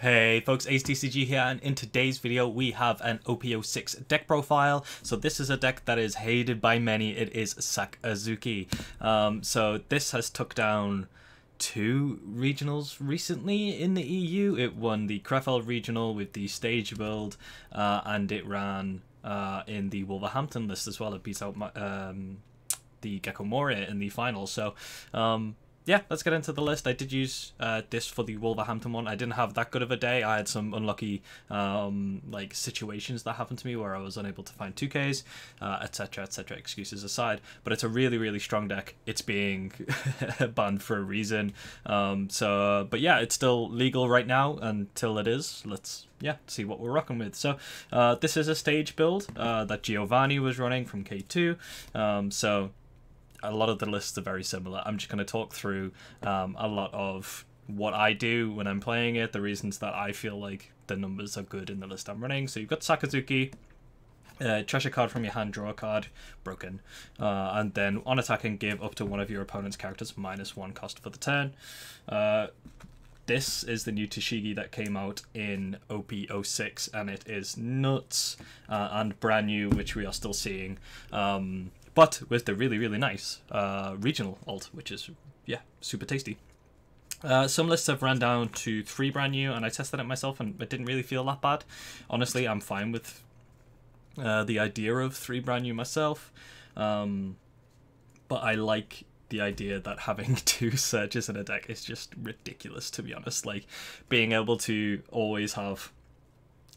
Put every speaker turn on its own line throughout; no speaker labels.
Hey folks, AceTCG here, and in today's video we have an OP06 deck profile. So this is a deck that is hated by many. It is Sakazuki. So this has took down 2 regionals recently in the EU. It won the Krefeld regional with the stage build, and it ran in the Wolverhampton list as well. It beats out the Gecko Moria in the final. So yeah, let's get into the list. I did use this for the Wolverhampton one. I didn't have that good of a day. I had some unlucky like situations that happened to me where I was unable to find 2Ks, etc, etc, excuses aside. But it's a really strong deck. It's being banned for a reason. But yeah, it's still legal right now until it is. Let's see what we're rocking with. So this is a stage build that Giovanni was running from K2. So a lot of the lists are very similar. I'm just going to talk through a lot of what I do when I'm playing it, the reasons that I feel like the numbers are good in the list I'm running. So you've got Sakazuki, treasure card from your hand, draw a card, broken. And then on attacking, give up to one of your opponent's characters -1 cost for the turn. This is the new Tashigi that came out in OP06, and it is nuts and brand new, which we are still seeing. But with the really nice regional alt, which is, yeah, super tasty. Some lists have ran down to 3 brand new, and I tested it myself, and it didn't really feel that bad. Honestly, I'm fine with the idea of 3 brand new myself, but I like the idea that having 2 searches in a deck is just ridiculous, to be honest. Like, being able to always have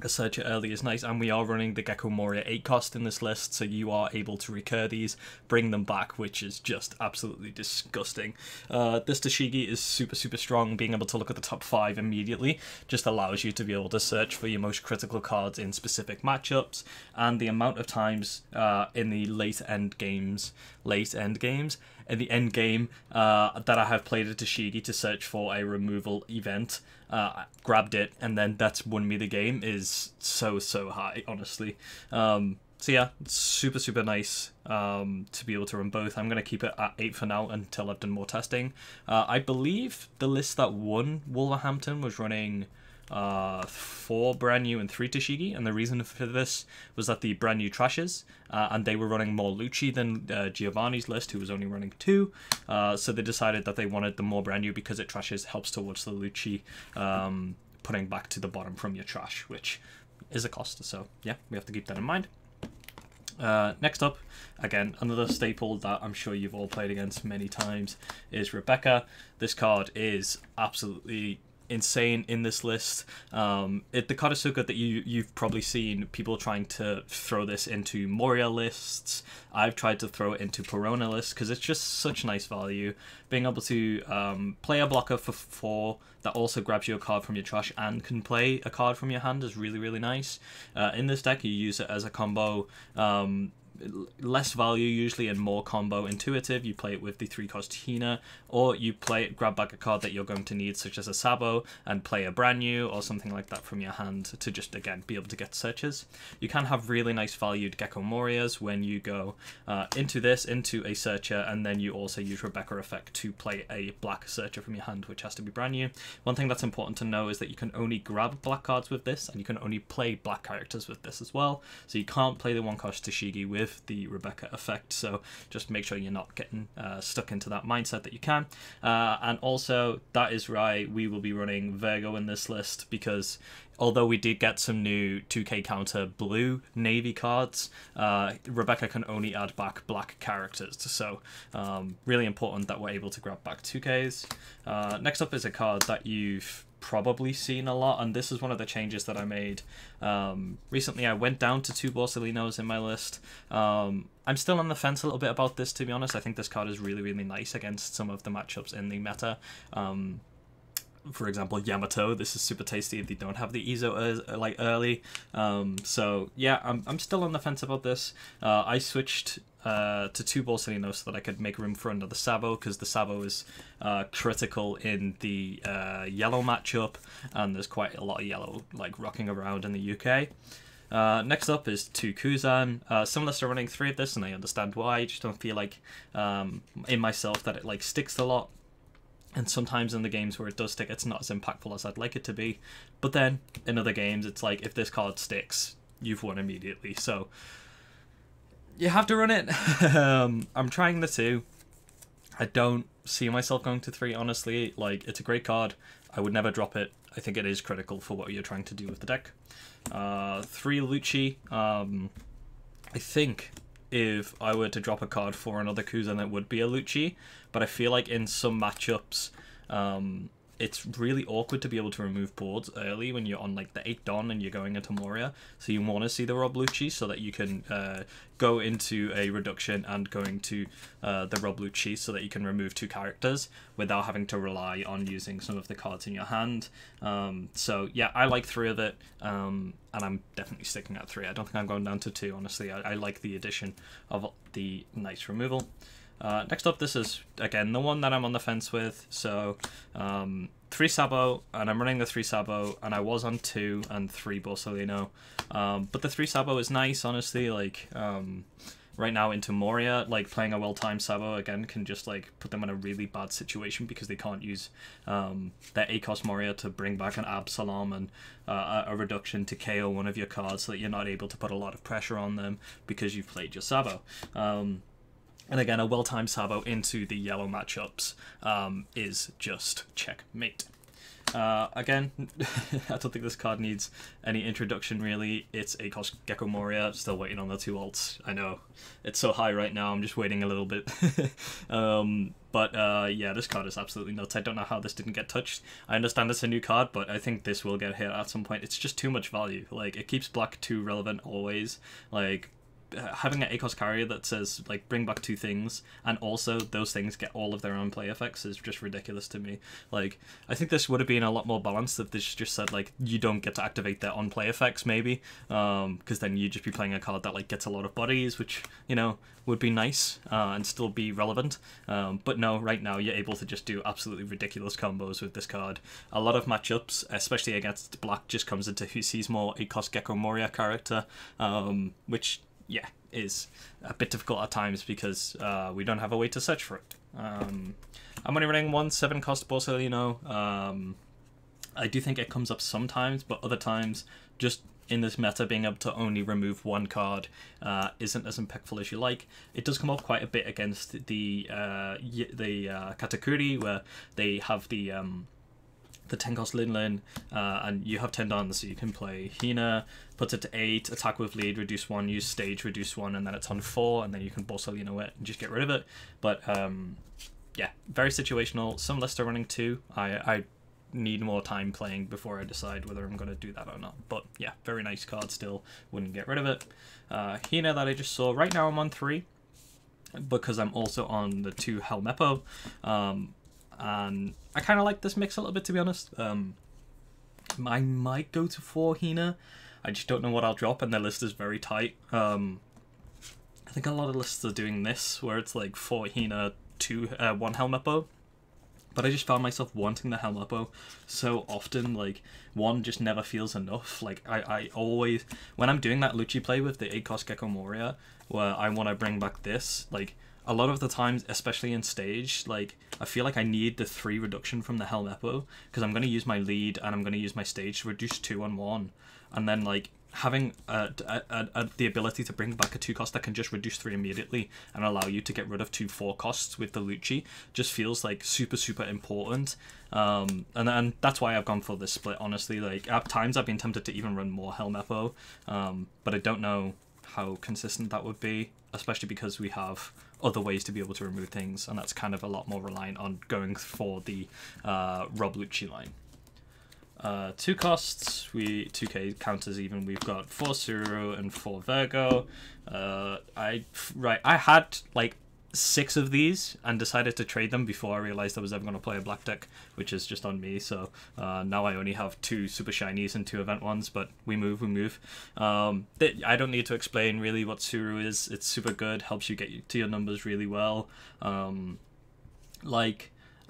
a searcher early is nice, and we are running the Gecko Moria 8 cost in this list, so you are able to recur these, bring them back, which is just absolutely disgusting. This Tashigi is super strong. Being able to look at the top 5 immediately just allows you to be able to search for your most critical cards in specific matchups, and the amount of times in the in the end game that I have played a Tashigi to search for a removal event, grabbed it, and then that's won me the game is so high, honestly. So yeah, super nice to be able to run both. I'm going to keep it at 8 for now until I've done more testing. I believe the list that won Wolverhampton was running 4 brand new and 3 Tashigi, and the reason for this was that the brand new trashes, and they were running more Lucci than Giovanni's list, who was only running 2, so they decided that they wanted the more brand new because it trashes helps towards the Lucci putting back to the bottom from your trash, which is a cost. So yeah, we have to keep that in mind. Next up, again, another staple that I'm sure you've all played against many times is Rebecca. This card is absolutely insane in this list. The Kotosuka that you've probably seen people trying to throw this into Moria lists. I've tried to throw it into Perona lists because it's just such nice value. Being able to play a blocker for 4 that also grabs you a card from your trash and can play a card from your hand is really nice. In this deck, you use it as a combo. Less value usually and more combo intuitive. You play it with the 3 cost Hina, or you grab back a card that you're going to need, such as a Sabo, and play a brand new or something like that from your hand to just again be able to get searches. You can have really nice valued Gecko Morias when you go into a searcher, and then you also use Rebecca effect to play a black searcher from your hand, which has to be brand new. One thing that's important to know is that you can only grab black cards with this, and you can only play black characters with this as well. So you can't play the 1 cost Tashigi with the Rebecca effect, so just make sure you're not getting stuck into that mindset that you can. And also, that is right, we will be running Virgo in this list, because although we did get some new 2K counter blue navy cards, Rebecca can only add back black characters, so really important that we're able to grab back 2Ks. Next up is a card that you've probably seen a lot, and this is one of the changes that I made recently. I went down to 2 Borsalinos in my list. I'm still on the fence a little bit about this, to be honest. I think this card is really nice against some of the matchups in the meta. For example, Yamato. This is super tasty if they don't have the Izo like early. So yeah, I'm still on the fence about this. I switched to 2 Borsalinos so that I could make room for another Sabo, because the Sabo is critical in the yellow matchup, and there's quite a lot of yellow like rocking around in the UK. Next up is 2 Kuzan. Some lists are running 3 of this, and I understand why. I just don't feel like in myself that it like sticks a lot. And sometimes in the games where it does stick, it's not as impactful as I'd like it to be. But then in other games, it's like, if this card sticks, you've won immediately. So you have to run it. I'm trying the 2. I don't see myself going to 3, honestly. Like, it's a great card. I would never drop it. I think it is critical for what you're trying to do with the deck. 3 Lucci. I think if I were to drop a card for another Kuzan, it would be a Lucci. But I feel like in some matchups, it's really awkward to be able to remove boards early when you're on like the 8 Don and you're going into Moria. So you want to see the Rob Lucci so that you can go into a reduction and go into the Rob Lucci so that you can remove 2 characters without having to rely on using some of the cards in your hand. So yeah, I like 3 of it, and I'm definitely sticking at 3. I don't think I'm going down to 2, honestly. I like the addition of the nice removal. Next up, this is, again, the one that I'm on the fence with. So, 3 Sabo, and I'm running the 3 Sabo, and I was on 2 and 3 Borsalino. But the 3 Sabo is nice, honestly. Like, right now into Moria, like, playing a well-timed Sabo, again, can just, like, put them in a really bad situation because they can't use their ACOS Moria to bring back an Absalom and a reduction to KO one of your cards so that you're not able to put a lot of pressure on them because you've played your Sabo. And again, a well-timed Sabo into the yellow matchups is just checkmate. Again, I don't think this card needs any introduction, really. It's ACOS Gecko Moria, still waiting on the 2 alts. I know, it's so high right now, I'm just waiting a little bit. Yeah, this card is absolutely nuts. I don't know how this didn't get touched. I understand it's a new card, but I think this will get hit at some point. It's just too much value. Like, it keeps black 2 relevant always. Like, having an ACOS carrier that says, like, bring back 2 things, and also those things get all of their own play effects is just ridiculous to me. Like, I think this would have been a lot more balanced if this just said, like, you don't get to activate their on-play effects, maybe, because then you'd just be playing a card that, like, gets a lot of bodies, which, you know, would be nice, and still be relevant. But no, right now, you're able to just do absolutely ridiculous combos with this card. A lot of matchups, especially against black, just comes into who sees more ACOS Gecko Moria character, which, yeah, is a bit difficult at times because we don't have a way to search for it. I'm only running 1 7-cost Borsalino. I do think it comes up sometimes, but other times, just in this meta, being able to only remove 1 card isn't as impactful as you like. It does come up quite a bit against the Katakuri, where they have the 10-cost Linlin, and you have 10 Dons, so you can play Hina, puts it to 8, attack with lead, reduce 1, use stage, reduce 1, and then it's on 4, and then you can Borsalino it and just get rid of it. But yeah, very situational. Some lists are running 2. I need more time playing before I decide whether I'm going to do that or not. But yeah, very nice card still, wouldn't get rid of it. Hina that I just saw, right now I'm on 3, because I'm also on the 2 Helmeppo. And I kind of like this mix a little bit, to be honest. I might go to 4 Hina. I just don't know what I'll drop, and their list is very tight. I think a lot of lists are doing this, where it's like 4 Hina, 1 Helmeppo. But I just found myself wanting the Helmeppo so often. Like, 1 just never feels enough. Like, I always, when I'm doing that Lucci play with the ACOS Gecko Moria, where I want to bring back this, like, a lot of the times, especially in stage, like, I feel like I need the 3 reduction from the Helmeppo, because I'm going to use my lead and I'm going to use my stage to reduce 2 on 1. And then, like, having the ability to bring back a 2-cost that can just reduce 3 immediately and allow you to get rid of 2 4-costs with the Lucci just feels, like, super, super important. And that's why I've gone for this split, honestly. Like, at times I've been tempted to even run more Helmeppo, but I don't know how consistent that would be, especially because we have other ways to be able to remove things, and that's kind of a lot more reliant on going for the Rob Lucci line. 2 costs, 2k counters even, we've got 4 Suru and 4 Virgo. I had like 6 of these and decided to trade them before I realized I was ever going to play a black deck, which is just on me. So now I only have 2 super shinies and 2 event ones, but we move. I don't need to explain really what Suru is. It's super good, helps you get to your numbers really well.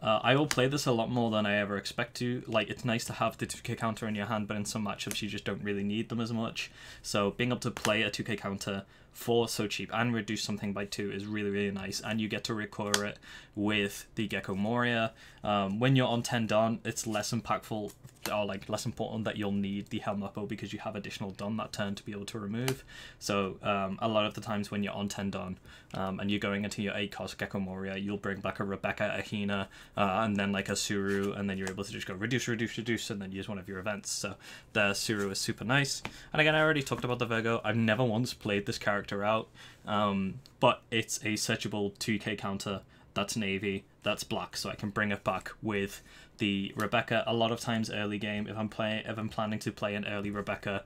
I will play this a lot more than I ever expect to. Like, it's nice to have the 2k counter in your hand, but in some matchups you just don't really need them as much. So being able to play a 2k counter for so cheap, and reduce something by 2 is really, really nice, and you get to recover it with the Gecko Moria. When you're on 10 Don, it's less impactful, or like less important that you'll need the Helm Uppo because you have additional Don that turn to be able to remove. So a lot of the times when you're on 10 Don and you're going into your 8 cost Gecko Moria, you'll bring back a Rebecca, a Hina, and then like a Suru, and then you're able to just go reduce, reduce, reduce, and then use one of your events. So the Suru is super nice. And again, I already talked about the Virgo. I've never once played this character out, but it's a searchable 2k counter. That's navy, that's black, so I can bring it back with the Rebecca. A lot of times early game, if I'm planning to play an early Rebecca,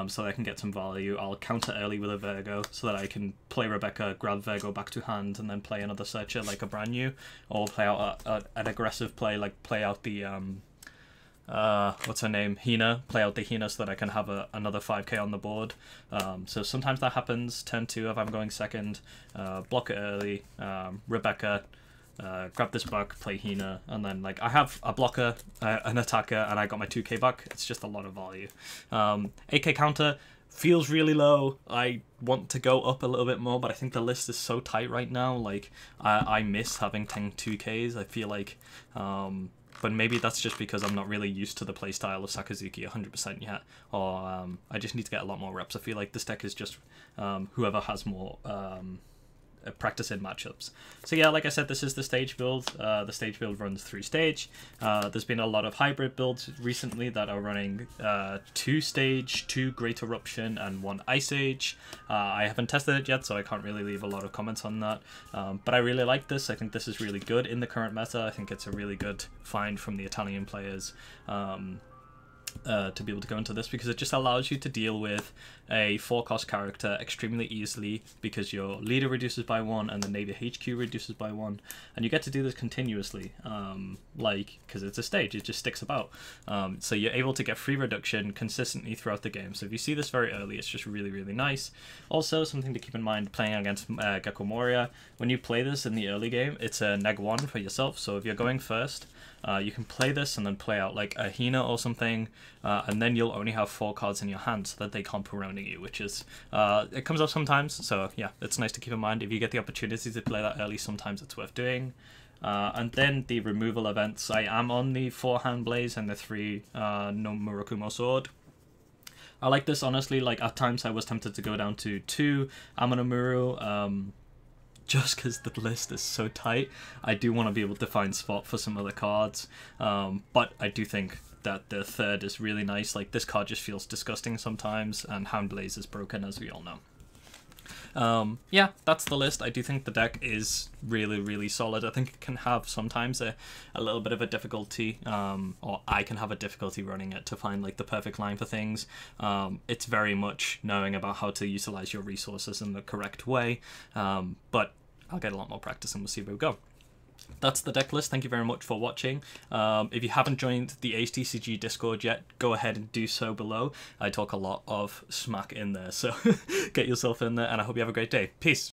so that I can get some value, I'll counter early with a Virgo so that I can play Rebecca, grab Virgo back to hand, and then play another searcher like a brand new, or play out an aggressive play, like play out the what's her name, Hina, play out the Hina so that I can have another 5k on the board. So sometimes that happens. Turn 2 if I'm going second, block it early, Rebecca, grab this back, play Hina, and then like I have a blocker, an attacker, and I got my 2k back. It's just a lot of value. 8k counter feels really low. I want to go up a little bit more, but I think the list is so tight right now. Like I miss having 10 2ks. I feel like but maybe that's just because I'm not really used to the playstyle of Sakazuki 100% yet, or I just need to get a lot more reps. I feel like this deck is just whoever has more practice in matchups. So yeah, like I said, this is the stage build. The stage build runs 3 stage. There's been a lot of hybrid builds recently that are running 2 stage, 2 Great Eruption, and 1 Ice Age. I haven't tested it yet, so I can't really leave a lot of comments on that. But I really like this. I think this is really good in the current meta. I think it's a really good find from the Italian players. To be able to go into this, because it just allows you to deal with a 4-cost character extremely easily, because your leader reduces by 1 and the Navy HQ reduces by 1, and you get to do this continuously, like, because it's a stage, it just sticks about. So you're able to get free reduction consistently throughout the game. So if you see this very early, it's just really, really nice. Also, something to keep in mind playing against Gecko Moria, when you play this in the early game, it's a neg1 for yourself. So if you're going first, you can play this and then play out like a Hina or something, and then you'll only have 4 cards in your hand so that they can't Peroni you, which is, it comes up sometimes, so yeah, it's nice to keep in mind. If you get the opportunity to play that early, sometimes it's worth doing. And then the removal events, I am on the 4 Hand Blaze and the 3 no Murakumo Sword. I like this, honestly. Like, at times I was tempted to go down to 2 Amanamuru, just because the list is so tight. I do want to be able to find spot for some other cards, but I do think that the 3rd is really nice. Like, this card just feels disgusting sometimes, and Hound Blaze is broken, as we all know. Yeah, that's the list. I do think the deck is really, really solid. I think it can have sometimes a little bit of a difficulty, or I can have a difficulty running it to find like the perfect line for things. It's very much knowing about how to utilize your resources in the correct way, but I'll get a lot more practice and we'll see where we go. That's the deck list. Thank you very much for watching. If you haven't joined the HTCG Discord yet, go ahead and do so below. I talk a lot of smack in there, so get yourself in there, and I hope you have a great day. Peace.